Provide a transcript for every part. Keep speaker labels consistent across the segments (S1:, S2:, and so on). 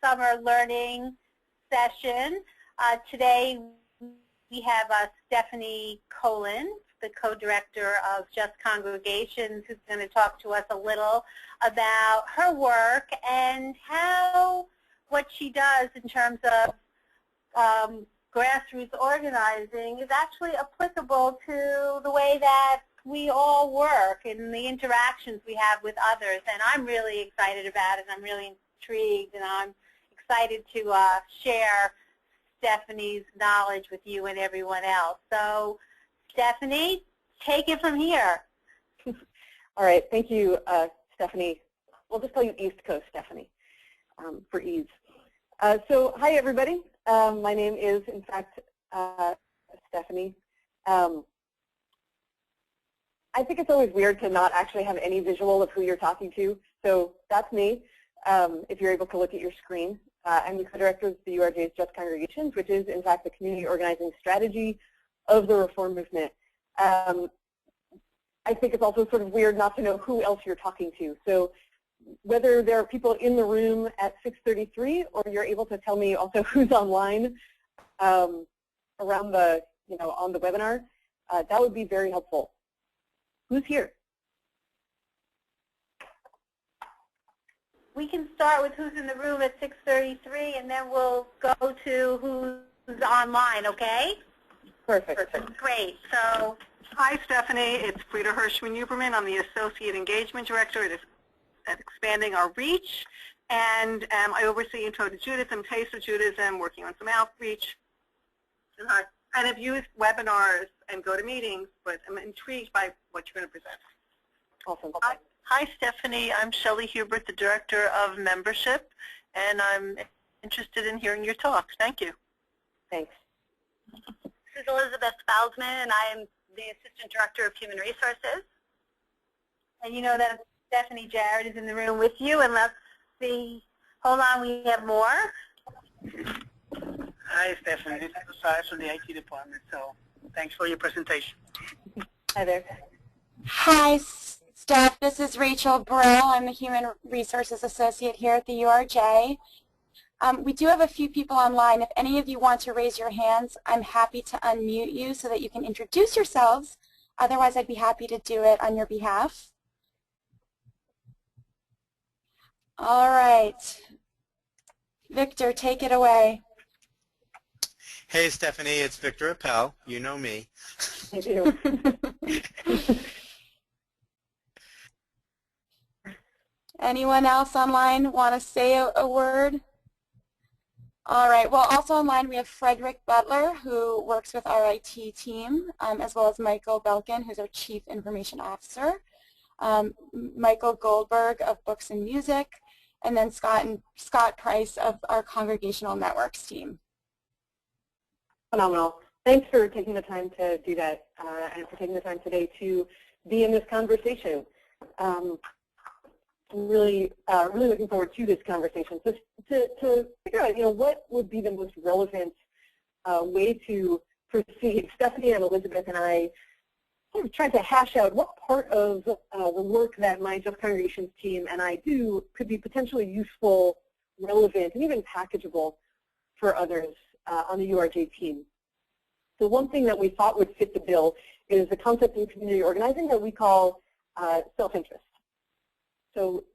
S1: summer learning session. Today we have Stephanie Kolin, the co-director of Just Congregations, who's going to talk to us a little about her work and how what she does in terms of grassroots organizing is actually applicable to the way that we all work and the interactions we have with others. And I'm really excited about it. I'm really intrigued, and I'm excited to share Stephanie's knowledge with you and everyone else. So, Stephanie, take it from here.
S2: All right. Thank you, Stephanie. We'll just call you East Coast Stephanie for ease. So, hi, everybody. My name is, in fact, Stephanie. I think it's always weird to not actually have any visual of who you're talking to. So that's me, if you're able to look at your screen. I'm the co-director of the URJ's Just Congregations, which is, in fact, the community organizing strategy of the reform movement. I think it's also sort of weird not to know who else you're talking to. So whether there are people in the room at 6:33, or you're able to tell me also who's online around the, on the webinar, that would be very helpful. Who's here?
S1: We can start with who's in the room at 6:33, and then we'll go to who's online, okay?
S2: Perfect.
S1: Great. So,
S3: hi, Stephanie. It's Frida Hirschman-Huberman. I'm the Associate Engagement Director at Expanding Our Reach, and I oversee Intro to Judaism, Taste of Judaism, working on some outreach. And I've used webinars and GoToMeetings, but I'm intrigued by what you're going to present.
S2: Awesome.
S4: Hi, Stephanie. I'm Shelley Hubert, the Director of Membership, and I'm interested in hearing your talk. Thank you.
S2: Thanks.
S5: This is Elizabeth Faldman, and I am the Assistant Director of Human Resources.
S1: And you know that Stephanie Jarrett is in the room with you, and let's see. Hold on, we have more.
S6: Hi, Stephanie. This is Osiris from the IT department, so thanks for your presentation.
S2: Hi there.
S7: Hi, Steph. This is Rachel Brill. I'm the Human Resources Associate here at the URJ. We do have a few people online. If any of you want to raise your hands, I'm happy to unmute you so that you can introduce yourselves. Otherwise, I'd be happy to do it on your behalf. All right. Victor, take it away.
S8: Hey, Stephanie, it's Victor Appel. You know me.
S2: I do.
S7: Anyone else online want to say a word? All right. Well, also online we have Frederick Butler, who works with our IT team, as well as Michael Belkin, who's our Chief Information Officer, Michael Goldberg of Books and Music, and then Scott Price of our Congregational Networks team.
S2: Phenomenal. Thanks for taking the time to do that and for taking the time today to be in this conversation. I'm really looking forward to this conversation. So to figure out, what would be the most relevant way to proceed, Stephanie and Elizabeth and I sort of tried to hash out what part of the work that my Just Congregations team and I do could be potentially useful, relevant, and even packageable for others on the URJ team. So one thing that we thought would fit the bill is the concept in community organizing that we call self-interest. So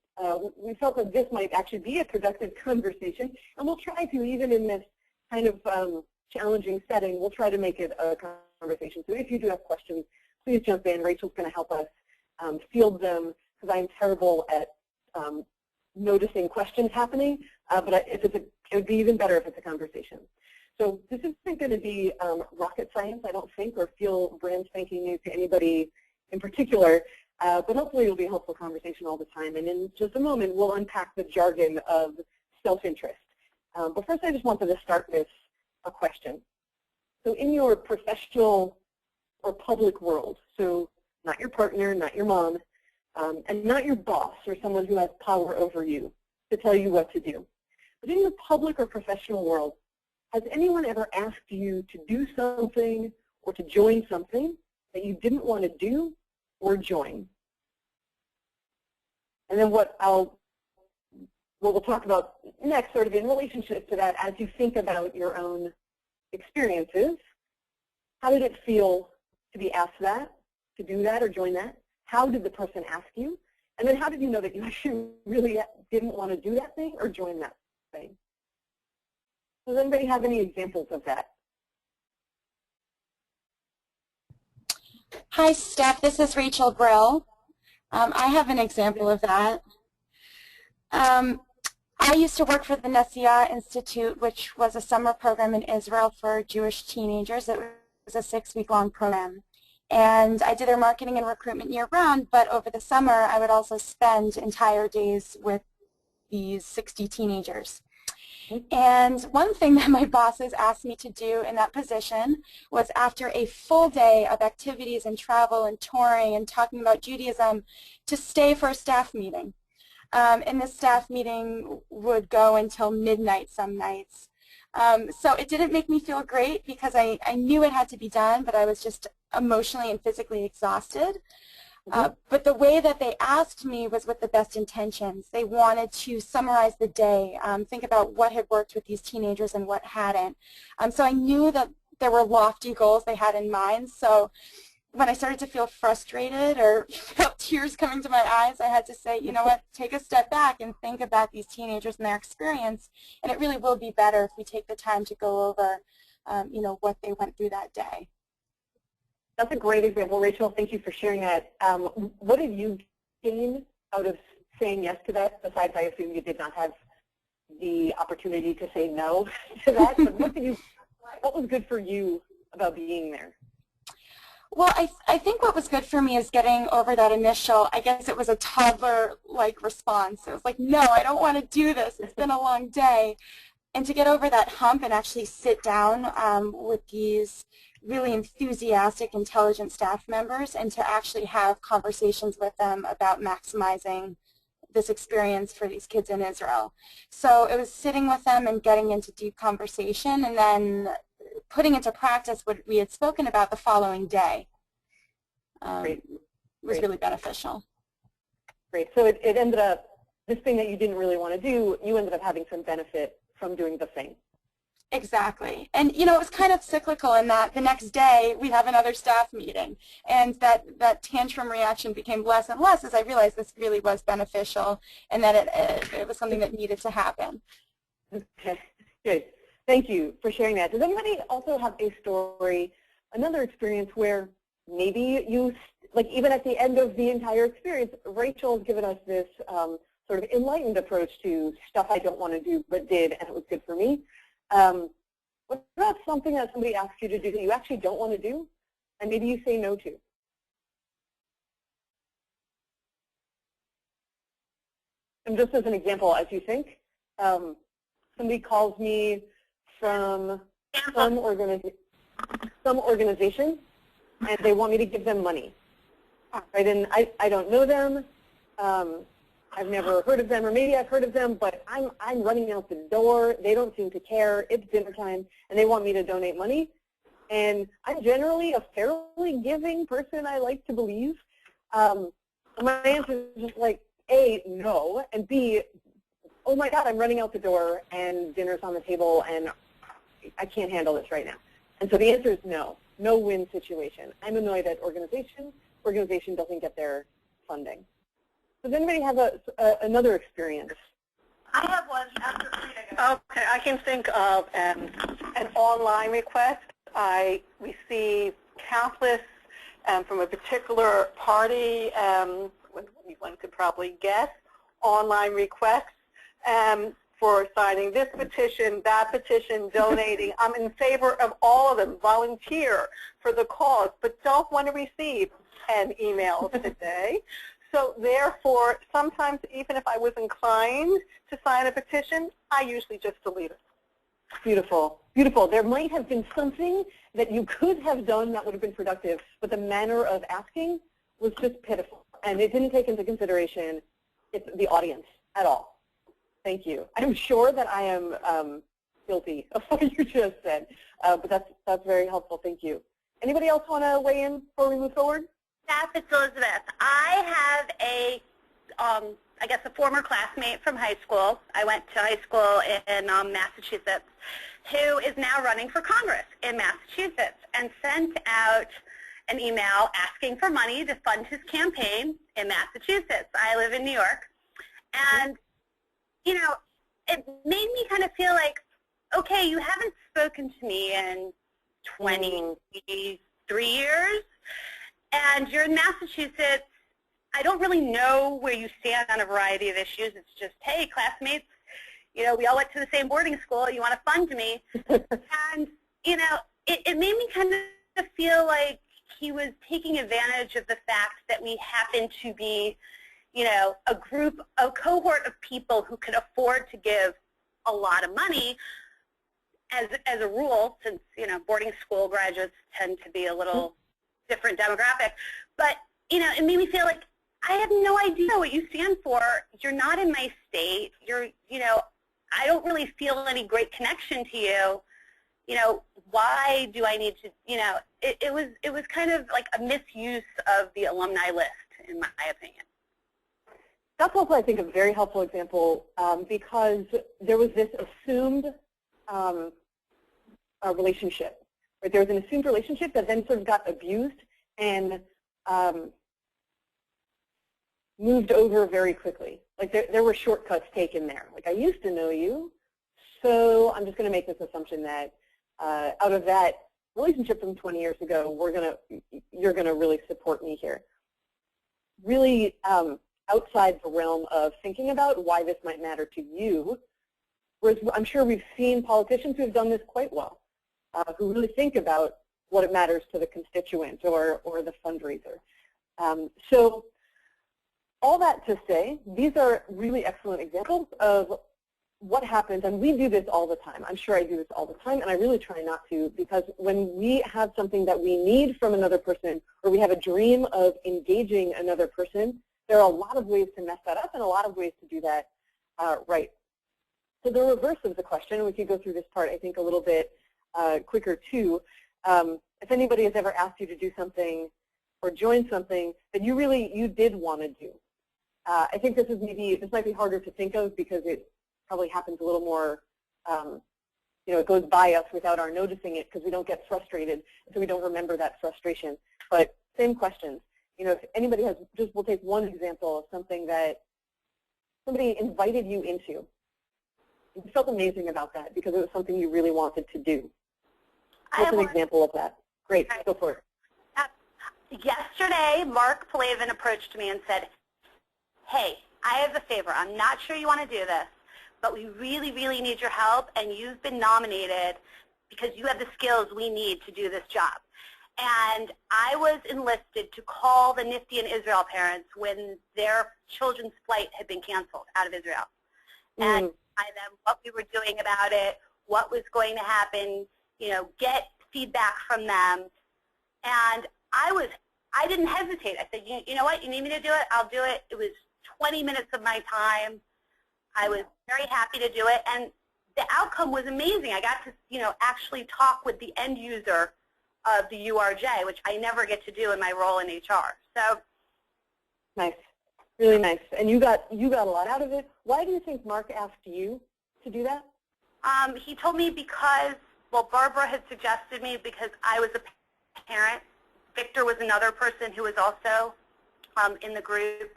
S2: we felt that this might actually be a productive conversation, and we'll try to, even in this kind of challenging setting, we'll try to make it a conversation. So if you do have questions, please jump in. Rachel's going to help us field them, because I'm terrible at noticing questions happening, but it would be even better if it's a conversation. So this isn't going to be rocket science, I don't think, or feel brand spanking new to anybody in particular, but hopefully it'll be a helpful conversation all the time. And in just a moment, we'll unpack the jargon of self-interest. But first, I just wanted to start with a question. So in your professional or public world, so not your partner, not your mom, and not your boss or someone who has power over you to tell you what to do, but in the public or professional world, has anyone ever asked you to do something or to join something that you didn't want to do or join? And then what I'll what we'll talk about next, sort of in relationship to that, as you think about your own experiences, how did it feel to be asked that, to do that or join that? How did the person ask you? And then how did you know that you actually really didn't want to do that thing or join that thing? Does anybody have any examples of that?
S7: Hi, Steph. This is Rachel Brill. I have an example of that. I used to work for the Nasiya Institute, which was a summer program in Israel for Jewish teenagers. It was a 6-week-long program. And I did their marketing and recruitment year-round, but over the summer, I would also spend entire days with these 60 teenagers. And one thing that my bosses asked me to do in that position was, after a full day of activities and travel and touring and talking about Judaism, to stay for a staff meeting. And this staff meeting would go until midnight some nights. So it didn't make me feel great because I knew it had to be done, but I was just emotionally and physically exhausted. But the way that they asked me was with the best intentions. They wanted to summarize the day, think about what had worked with these teenagers and what hadn't. So I knew that there were lofty goals they had in mind. So when I started to feel frustrated or felt tears coming to my eyes, I had to say, you know what, take a step back and think about these teenagers and their experience. And it really will be better if we take the time to go over, you know, what they went through that day.
S2: That's a great example, Rachel. Thank you for sharing that. What did you gain out of saying yes to that? Besides, I assume you did not have the opportunity to say no to that. But what was good for you about being there?
S7: Well, I think what was good for me is getting over that initial, I guess it was a toddler-like response. It was like, no, I don't want to do this. It's been a long day. And to get over that hump and actually sit down with these really enthusiastic, intelligent staff members and to actually have conversations with them about maximizing this experience for these kids in Israel. So it was sitting with them and getting into deep conversation and then putting into practice what we had spoken about the following day was really beneficial.
S2: Great. So it ended up, this thing that you didn't really want to do, you ended up having some benefit from doing the thing.
S7: Exactly. And, you know, it was kind of cyclical in that the next day we'd have another staff meeting. And that tantrum reaction became less and less as I realized this really was beneficial and that it was something that needed to happen.
S2: Okay, good. Thank you for sharing that. Does anybody also have a story, another experience where maybe you, like even at the end of the entire experience, Rachel has given us this sort of enlightened approach to stuff I don't want to do but did and it was good for me. What about something that somebody asks you to do that you actually don't want to do and maybe you say no to? And just as an example, as you think, somebody calls me from some organization and they want me to give them money. Right? And I don't know them. I've never heard of them, or maybe I've heard of them, but I'm running out the door. They don't seem to care. It's dinner time, and they want me to donate money. And I'm generally a fairly giving person, I like to believe. My answer is just like, A, no, and B, oh my God, I'm running out the door, and dinner's on the table, and I can't handle this right now. And so the answer is no, no-win situation. I'm annoyed at organization doesn't get their funding. Does anybody have another experience?
S5: I have one after Frida.
S3: Okay, I can think of an online request. I receive countless from a particular party, one could probably guess, online requests for signing this petition, that petition, donating. I'm in favor of all of them. Volunteer for the cause, but don't want to receive 10 emails today. So therefore, sometimes even if I was inclined to sign a petition, I usually just delete it.
S2: Beautiful. Beautiful. There might have been something that you could have done that would have been productive, but the manner of asking was just pitiful. And it didn't take into consideration the audience at all. Thank you. I'm sure that I am guilty of what you just said, but that's very helpful. Thank you. Anybody else want to weigh in before we move forward?
S5: Staff, it's Elizabeth. I have I guess, a former classmate from high school. I went to high school in Massachusetts, who is now running for Congress in Massachusetts, and sent out an email asking for money to fund his campaign in Massachusetts. I live in New York. And, you know, it made me kind of feel like, okay, you haven't spoken to me in 23 years, and you're in Massachusetts. I don't really know where you stand on a variety of issues. It's just, hey, classmates, you know, we all went to the same boarding school. You want to fund me? And, you know, it made me kind of feel like he was taking advantage of the fact that we happen to be, you know, a cohort of people who can afford to give a lot of money as a rule, since, you know, boarding school graduates tend to be a little different demographic. But, you know, it made me feel like I have no idea what you stand for. You're not in my state. You know, I don't really feel any great connection to you. You know, why do I need to, you know, it was kind of like a misuse of the alumni list, in my opinion.
S2: That's also, I think, a very helpful example because there was this assumed relationship. Right? There was an assumed relationship that then sort of got abused and moved over very quickly. Like there were shortcuts taken there. Like, I used to know you, so I'm just going to make this assumption that out of that relationship from 20 years ago, you're going to really support me here. Really outside the realm of thinking about why this might matter to you, whereas I'm sure we've seen politicians who have done this quite well, who really think about what it matters to the constituent or the fundraiser. So all that to say, these are really excellent examples of what happens, and we do this all the time. I'm sure I do this all the time, and I really try not to, because when we have something that we need from another person, or we have a dream of engaging another person, there are a lot of ways to mess that up and a lot of ways to do that right. So the reverse of the question, we could go through this part, I think, a little bit quicker too. If anybody has ever asked you to do something or join something that you did want to do, I think this might be harder to think of because it probably happens a little more, you know, it goes by us without our noticing it because we don't get frustrated, so we don't remember that frustration. But same questions. You know, if anybody has, we'll take one example of something that somebody invited you into. You felt amazing about that because it was something you really wanted to do. What's an example of that? Great, go for it.
S5: Yesterday, Mark Plavin approached me and said, hey, I have a favor. I'm not sure you want to do this, but we really, really need your help, and you've been nominated because you have the skills we need to do this job. And I was enlisted to call the Nifty and Israel parents when their children's flight had been canceled out of Israel. And by them what we were doing about it, what was going to happen, you know, get feedback from them. And I didn't hesitate. I said, you know what, you need me to do it? I'll do it. It was 20 minutes of my time. I was very happy to do it, and the outcome was amazing. I got to, you know, actually talk with the end user of the URJ, which I never get to do in my role in HR. So
S2: nice, really nice. And you got a lot out of it. Why do you think Mark asked you to do that?
S5: He told me because, well, Barbara had suggested me because I was a parent. Victor was another person who was also in the group,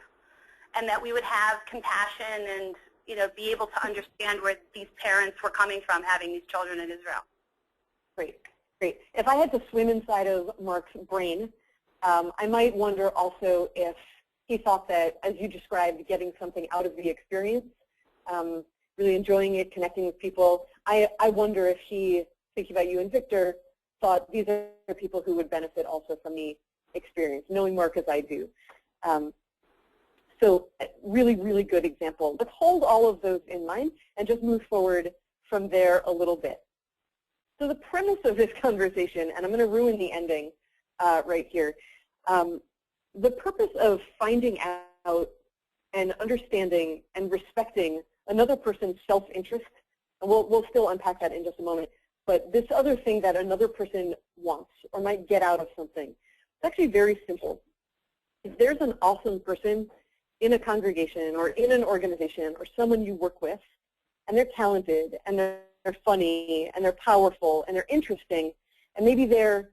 S5: and that we would have compassion and, you know, be able to understand where these parents were coming from having these children in Israel.
S2: Great, great. If I had to swim inside of Mark's brain, I might wonder also if he thought that, as you described, getting something out of the experience, really enjoying it, connecting with people, I wonder if he, thinking about you and Victor, thought these are people who would benefit also from the experience, knowing Mark as I do. So really, really good example. Let's hold all of those in mind and just move forward from there a little bit. So the premise of this conversation, and I'm going to ruin the ending right here, the purpose of finding out and understanding and respecting another person's self-interest, and we'll still unpack that in just a moment, but this other thing that another person wants or might get out of something, it's actually very simple. If there's an awesome person in a congregation or in an organization or someone you work with, and they're talented and they're funny and they're powerful and they're interesting, and maybe they're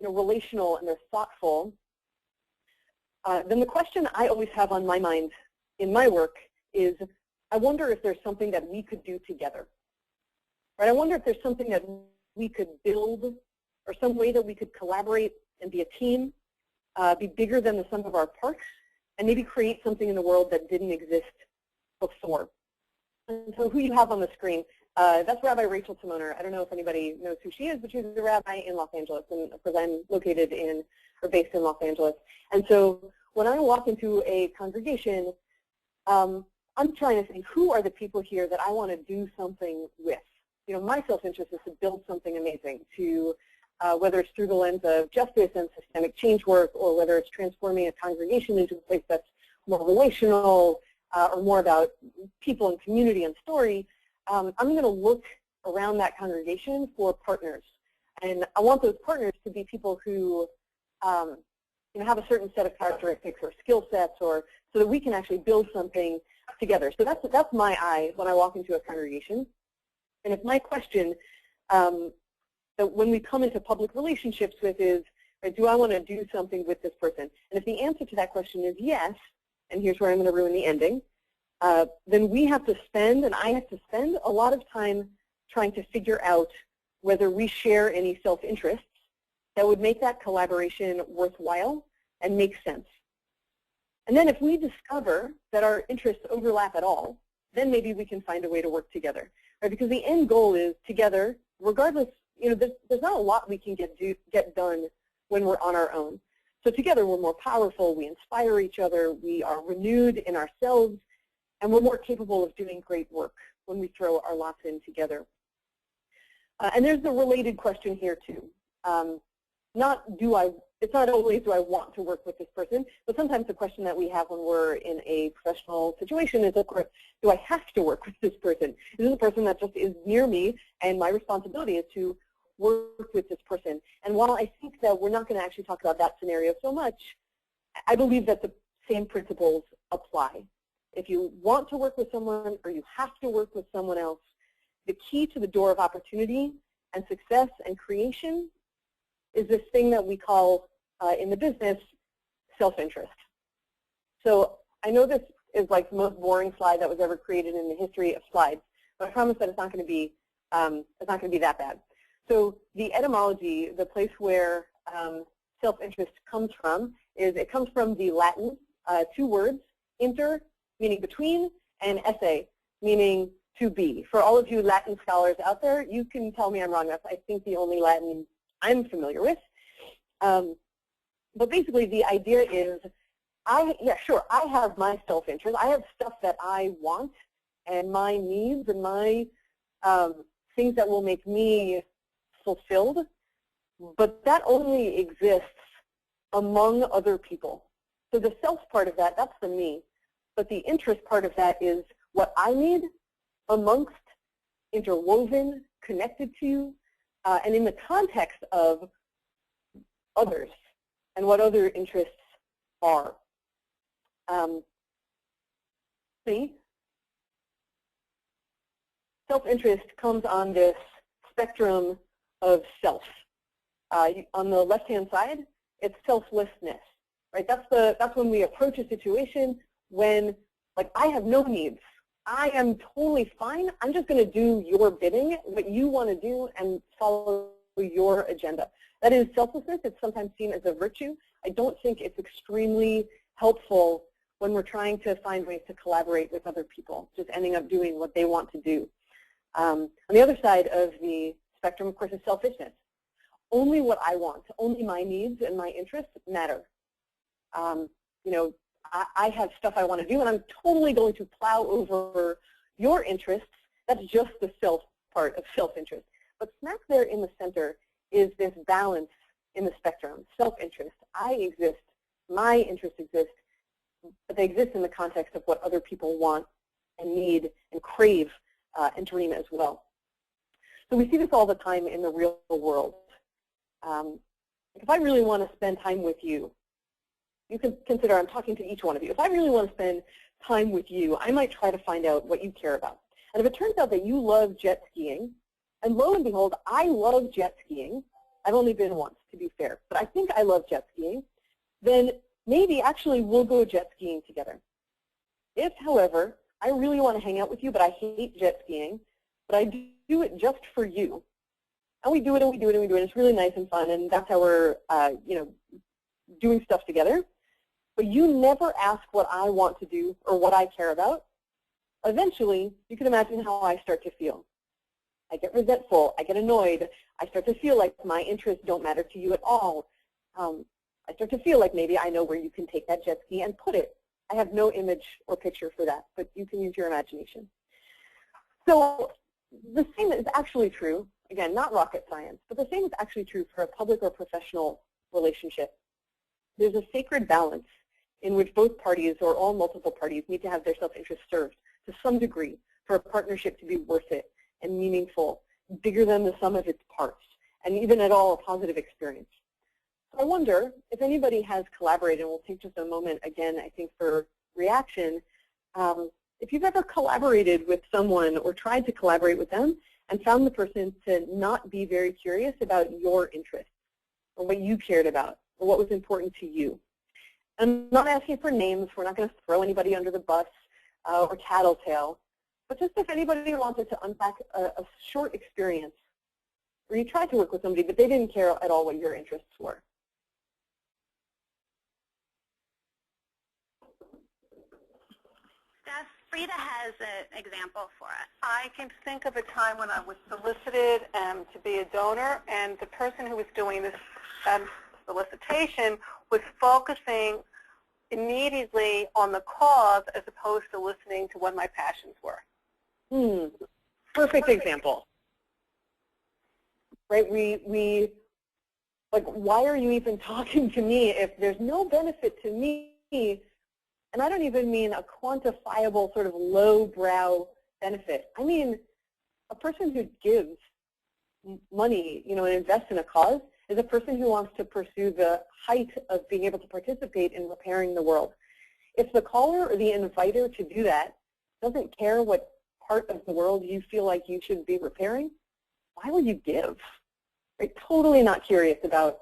S2: relational and they're thoughtful, then the question I always have on my mind in my work is, I wonder if there's something that we could do together. Right? I wonder if there's something that we could build, or some way that we could collaborate and be a team, be bigger than the sum of our parts, and maybe create something in the world that didn't exist before. And so who you have on the screen, that's Rabbi Rachel Timoner. I don't know if anybody knows who she is, but she's a rabbi in Los Angeles, and of course I'm located in, or based in Los Angeles. And so when I walk into a congregation, I'm trying to think, who are the people here that I want to do something with? My self-interest is to build something amazing, to whether it's through the lens of justice and systemic change work, or whether it's transforming a congregation into a place that's more relational, or more about people and community and story. I'm going to look around that congregation for partners. And I want those partners to be people who have a certain set of characteristics or skill sets, or so that we can actually build something together. So that's my eye when I walk into a congregation. And if my question that when we come into public relationships with is, right, do I want to do something with this person? And if the answer to that question is yes, and here's where I'm going to ruin the ending, then we have to spend, and I have to spend, a lot of time trying to figure out whether we share any self-interests that would make that collaboration worthwhile and make sense. And then if we discover that our interests overlap at all, then maybe we can find a way to work together. Right? Because the end goal is together, regardless, there's not a lot we can get done when we're on our own. So together we're more powerful, we inspire each other, we are renewed in ourselves, and we're more capable of doing great work when we throw our lots in together. And there's the related question here too. It's not always do I want to work with this person, but sometimes the question that we have when we're in a professional situation is, of course, do I have to work with this person? Is this a person that just is near me, and my responsibility is to work with this person? And while I think that we're not going to actually talk about that scenario so much, I believe that the same principles apply. If you want to work with someone, or you have to work with someone else, the key to the door of opportunity and success and creation is this thing that we call in the business self-interest. So I know this is like the most boring slide that was ever created in the history of slides, but I promise that it's not going to be that bad. So the etymology, the place where self-interest comes from, is it comes from the Latin, two words, inter, meaning between, and esse, meaning to be. For all of you Latin scholars out there, you can tell me I'm wrong. That's, I think, the only Latin I'm familiar with. But basically the idea is, I have my self-interest. I have stuff that I want, and my needs, and my things that will make me fulfilled, but that only exists among other people. So the self part of that, that's the me. But the interest part of that is what I need amongst, interwoven, connected to, and in the context of others and what other interests are. See, self-interest comes on this spectrum of self. On the left-hand side, it's selflessness, right? That's when we approach a situation when, like, I have no needs. I am totally fine. I'm just going to do your bidding, what you want to do, and follow your agenda. That is selflessness. It's sometimes seen as a virtue. I don't think it's extremely helpful when we're trying to find ways to collaborate with other people, just ending up doing what they want to do. On the other side of the spectrum, of course, is selfishness. Only what I want, only my needs and my interests matter. I have stuff I want to do, and I'm totally going to plow over your interests. That's just the self part of self-interest. But smack there in the center is this balance in the spectrum, self-interest. I exist, my interests exist, but they exist in the context of what other people want and need and crave and dream as well. So we see this all the time in the real world. If I really want to spend time with you, you can consider I'm talking to each one of you. If I really want to spend time with you, I might try to find out what you care about. And if it turns out that you love jet skiing, and lo and behold, I love jet skiing. I've only been once, to be fair, but I think I love jet skiing. Then maybe actually we'll go jet skiing together. If, however, I really want to hang out with you, but I hate jet skiing, but I do it just for you, and we do it and we do it and we do it. It's really nice and fun, and that's how we're, doing stuff together. But you never ask what I want to do or what I care about. Eventually, you can imagine how I start to feel. I get resentful. I get annoyed. I start to feel like my interests don't matter to you at all. I start to feel like maybe I know where you can take that jet ski and put it. I have no image or picture for that, but you can use your imagination. So the same is actually true, again, not rocket science, but the same is actually true for a public or professional relationship. There's a sacred balance in which both parties or all multiple parties need to have their self-interest served to some degree for a partnership to be worth it and meaningful, bigger than the sum of its parts, and even at all a positive experience. So I wonder if anybody has collaborated, and we'll take just a moment again, I think, for reaction, if you've ever collaborated with someone or tried to collaborate with them and found the person to not be very curious about your interests or what you cared about or what was important to you. I'm not asking for names. We're not going to throw anybody under the bus or tattletale. But just if anybody wanted to unpack a short experience where you tried to work with somebody, but they didn't care at all what your interests were.
S5: Frida has an example for us.
S3: I can think of a time when I was solicited to be a donor, and the person who was doing this solicitation was focusing immediately on the cause as opposed to listening to what my passions were.
S2: Perfect example. Right? We like, why are you even talking to me if there's no benefit to me? And I don't even mean a quantifiable sort of lowbrow benefit. I mean a person who gives money, and invests in a cause is a person who wants to pursue the height of being able to participate in repairing the world. If the caller or the inviter to do that doesn't care what part of the world you feel like you should be repairing, why would you give? Right? Totally not curious about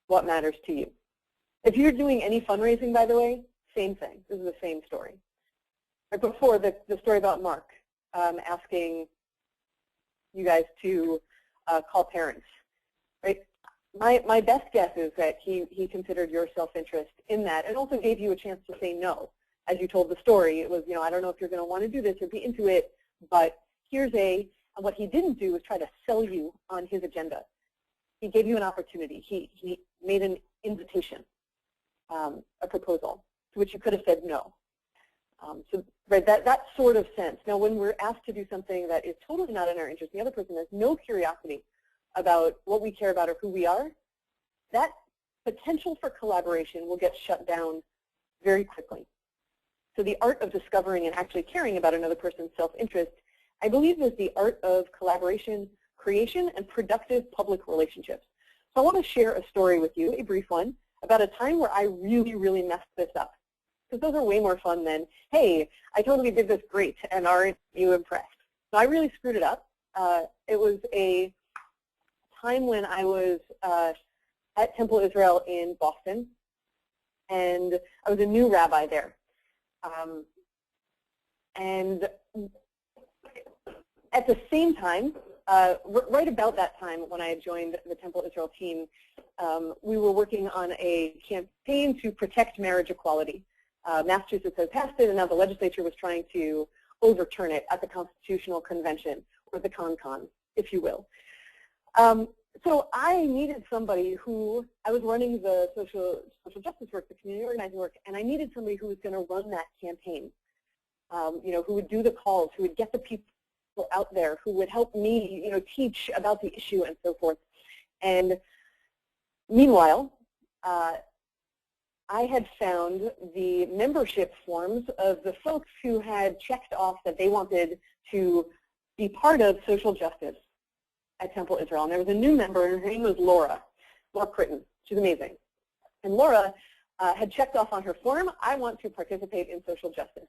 S2: what matters to you. If you're doing any fundraising, by the way, same thing. This is the same story. Right before, the story about Mark asking you guys to call parents. Right? My best guess is that he considered your self-interest in that and also gave you a chance to say no. As you told the story, it was, I don't know if you're going to want to do this or be into it, but here's and what he didn't do was try to sell you on his agenda. He gave you an opportunity. He made an invitation, a proposal, to which you could have said no. So right, that sort of sense. Now, when we're asked to do something that is totally not in our interest, the other person has no curiosity about what we care about or who we are, that potential for collaboration will get shut down very quickly. So the art of discovering and actually caring about another person's self-interest, I believe, is the art of collaboration, creation, and productive public relationships. So I want to share a story with you, a brief one, about a time where I really, really messed this up. Because those are way more fun than, hey, I totally did this great, and aren't you impressed? So I really screwed it up. It was a time when I was at Temple Israel in Boston, and I was a new rabbi there. And at the same time, right about that time when I had joined the Temple Israel team, we were working on a campaign to protect marriage equality. Massachusetts had passed it, and now the legislature was trying to overturn it at the Constitutional Convention, or the CON-CON, if you will. So I needed somebody who, I was running the social justice work, the community organizing work, and I needed somebody who was going to run that campaign, who would do the calls, who would get the people out there, who would help me, teach about the issue and so forth. And meanwhile, I had found the membership forms of the folks who had checked off that they wanted to be part of social justice at Temple Israel. And there was a new member, and her name was Laura Critton. She's amazing. And Laura had checked off on her form, I want to participate in social justice.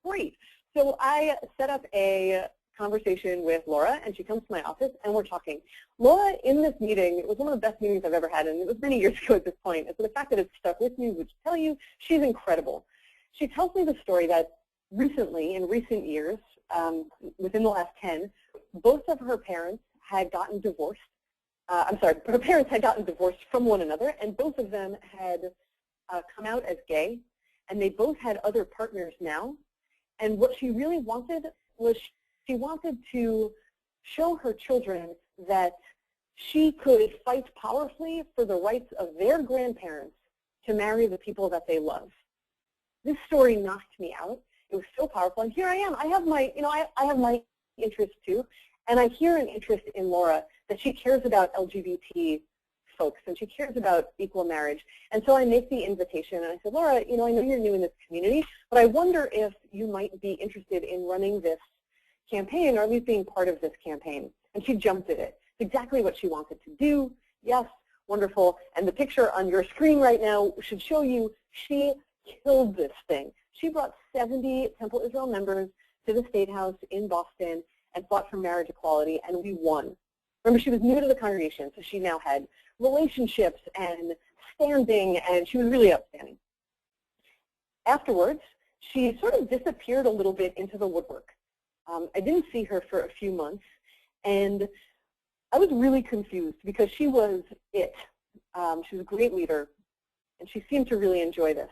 S2: Great. So I set up a conversation with Laura, and she comes to my office, and we're talking. Laura, in this meeting, it was one of the best meetings I've ever had, and it was many years ago at this point. And so the fact that it's stuck with me would tell you she's incredible. She tells me the story that recently, in recent years, within the last 10, both of her parents had gotten divorced. Her parents had gotten divorced from one another, and both of them had come out as gay, and they both had other partners now. And what she really wanted was she wanted to show her children that she could fight powerfully for the rights of their grandparents to marry the people that they love. This story knocked me out. It was so powerful, and here I am. I have my, I have my interests too, and I hear an interest in Laura that she cares about LGBT folks, and she cares about equal marriage. And so I make the invitation, and I said, Laura, I know you're new in this community, but I wonder if you might be interested in running this campaign, or at least being part of this campaign. And she jumped at it. It's exactly what she wanted to do. Yes, wonderful. And the picture on your screen right now should show you she killed this thing. She brought 70 Temple Israel members to the State House in Boston and fought for marriage equality, and we won. Remember, she was new to the congregation, so she now had relationships and standing, and she was really outstanding. Afterwards, she sort of disappeared a little bit into the woodwork. I didn't see her for a few months, and I was really confused because she was it. She was a great leader, and she seemed to really enjoy this.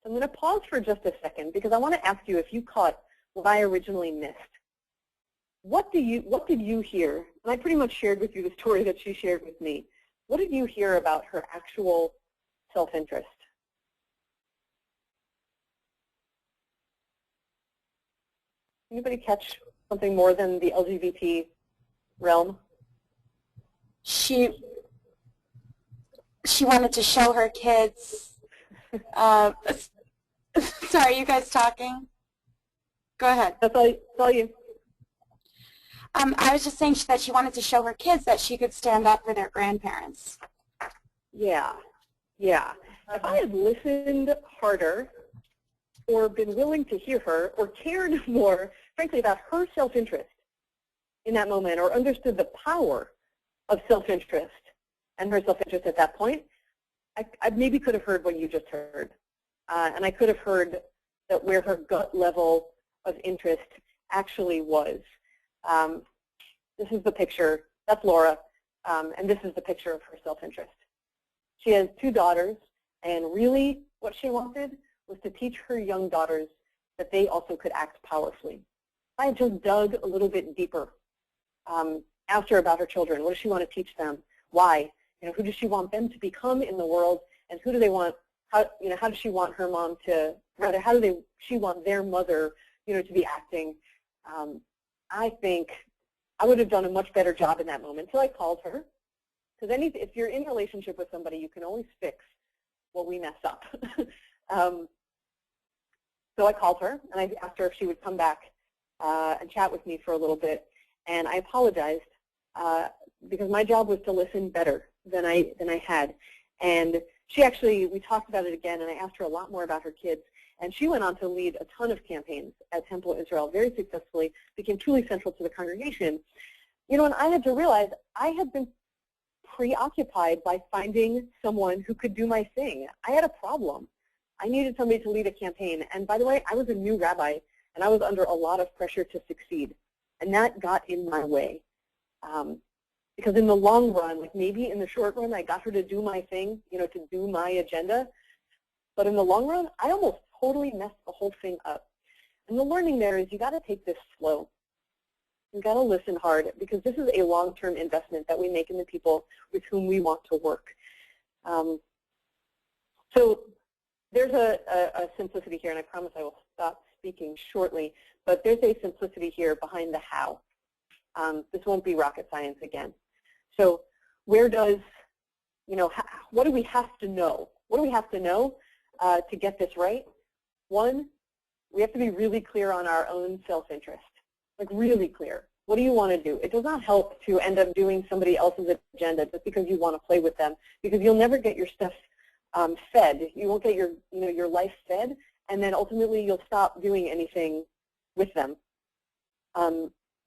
S2: So I'm going to pause for just a second because I want to ask you if you caught what I originally missed. What did you hear? And I pretty much shared with you the story that she shared with me. What did you hear about her actual self-interest? Anybody catch something more than the LGBT realm?
S7: She wanted to show her kids. Sorry, you guys talking? Go ahead.
S2: That's all you.
S7: I was just saying that she wanted to show her kids that she could stand up for their grandparents.
S2: Yeah. If I had listened harder or been willing to hear her or cared more, frankly, about her self-interest in that moment or understood the power of self-interest and her self-interest at that point, I maybe could have heard what you just heard. And I could have heard that where her gut level of interest actually was. This is the picture. That's Laura. And this is the picture of her self-interest. She has 2 daughters, and really what she wanted was to teach her young daughters that they also could act powerfully. I just dug a little bit deeper. Asked her about her children. What does she want to teach them? Why? Who does she want them to become in the world, and who do they want? How does she want her mom to? Rather, how do she want their mother, to be acting? I think I would have done a much better job in that moment. So I called her, because if you're in a relationship with somebody, you can always fix what we mess up. So I called her, and I asked her if she would come back and chat with me for a little bit. And I apologized because my job was to listen better than I had. And we talked about it again, and I asked her a lot more about her kids. And she went on to lead a ton of campaigns at Temple Israel very successfully, became truly central to the congregation. And I had to realize I had been preoccupied by finding someone who could do my thing. I had a problem. I needed somebody to lead a campaign. And by the way, I was a new rabbi, and I was under a lot of pressure to succeed. And that got in my way. Because in the long run, like maybe in the short run, I got her to do my thing, to do my agenda. But in the long run, I almost totally messed the whole thing up. And the learning there is you got to take this slow. You got to listen hard, because this is a long-term investment that we make in the people with whom we want to work. So there's a simplicity here, and I promise I will stop speaking shortly. But there's a simplicity here behind the how. This won't be rocket science again. So where does, what do we have to know? What do we have to know to get this right? One, we have to be really clear on our own self-interest, like really clear. What do you want to do? It does not help to end up doing somebody else's agenda just because you want to play with them, because you'll never get your stuff fed. You won't get your life fed, and then ultimately you'll stop doing anything with them.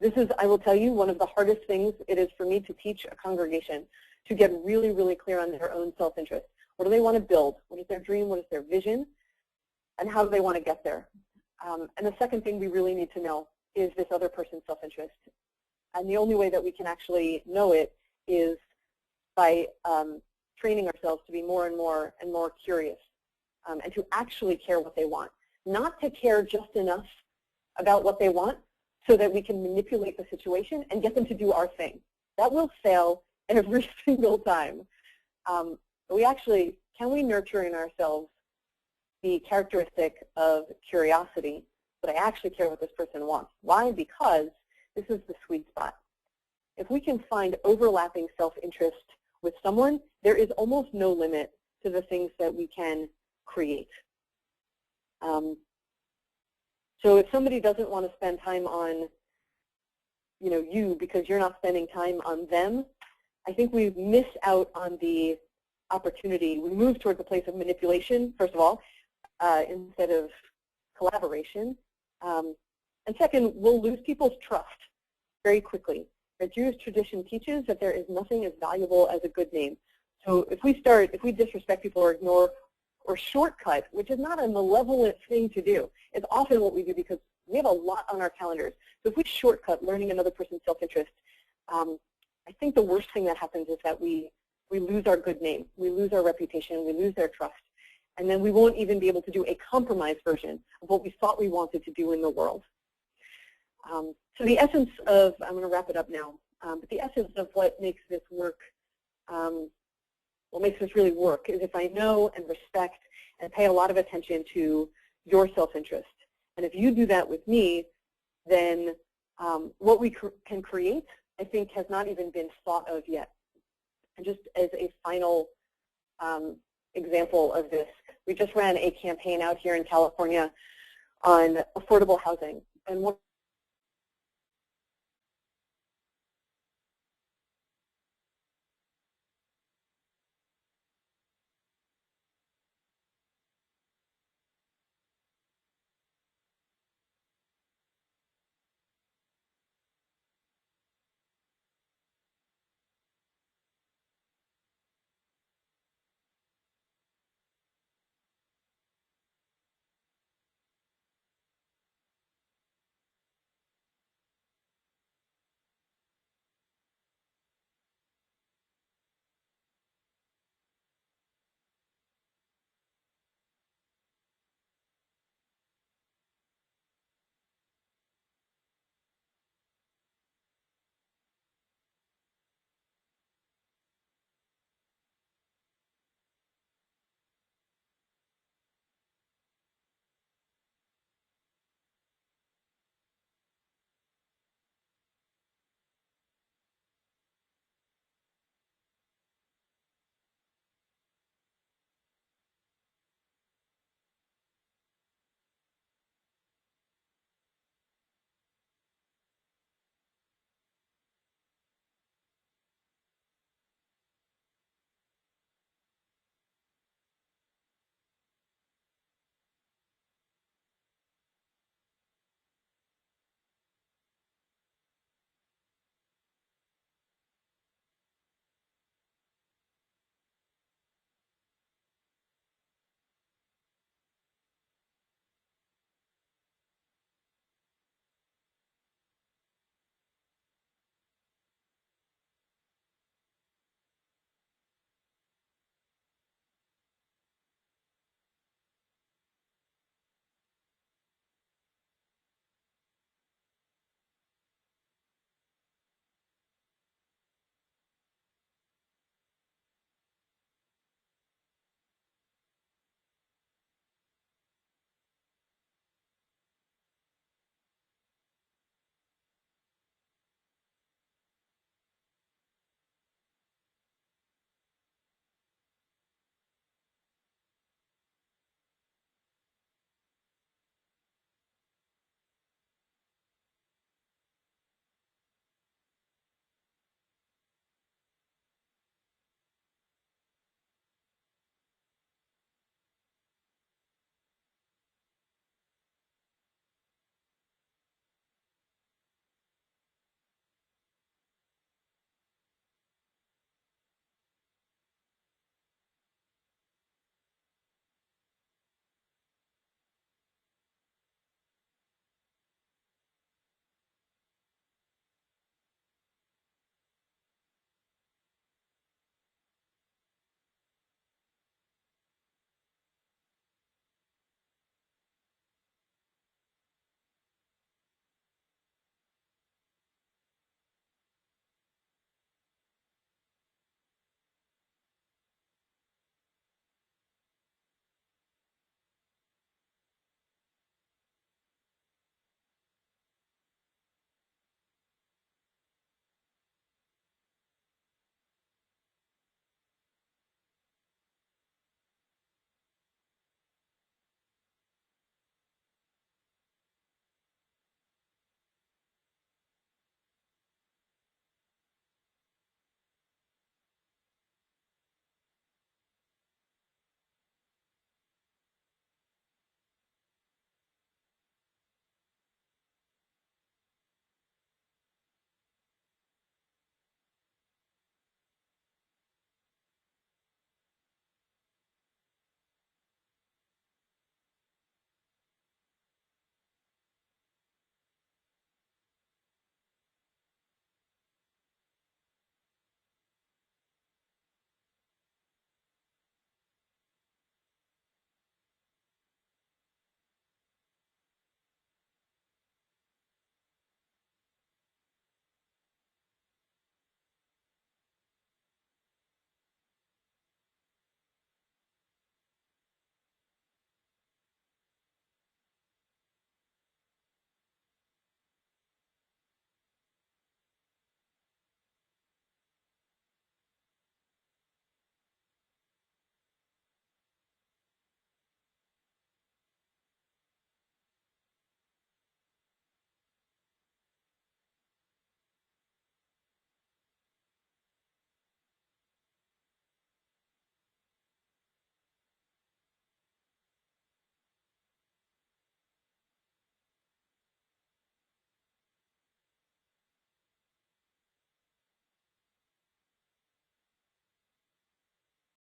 S2: This is, I will tell you, one of the hardest things it is for me to teach a congregation to get really, really clear on their own self-interest. What do they want to build? What is their dream? What is their vision? And how do they want to get there? And the second thing we really need to know is this other person's self-interest. And the only way that we can actually know it is by training ourselves to be more and more and more curious and to actually care what they want. Not to care just enough about what they want so that we can manipulate the situation and get them to do our thing. That will fail every single time. But we actually, can we nurture in ourselves the characteristic of curiosity, that I actually care what this person wants? Why? Because this is the sweet spot. If we can find overlapping self-interest with someone, there is almost no limit to the things that we can create. So if somebody doesn't want to spend time on, you because you're not spending time on them, I think we miss out on the opportunity. We move towards a place of manipulation, first of all, instead of collaboration. And second, we'll lose people's trust very quickly. The Jewish tradition teaches that there is nothing as valuable as a good name. So if we disrespect people or ignore or shortcut, which is not a malevolent thing to do, it's often what we do because we have a lot on our calendars. So if we shortcut learning another person's self-interest, I think the worst thing that happens is that we lose our good name, we lose our reputation, we lose their trust, and then we won't even be able to do a compromised version of what we thought we wanted to do in the world. So the essence of, I'm going to wrap it up now, but the essence of what makes this work, what makes this really work is if I know and respect and pay a lot of attention to your self-interest. And if you do that with me, then what we can create, I think, has not even been thought of yet. And just as a final example of this, we just ran a campaign out here in California on affordable housing. And one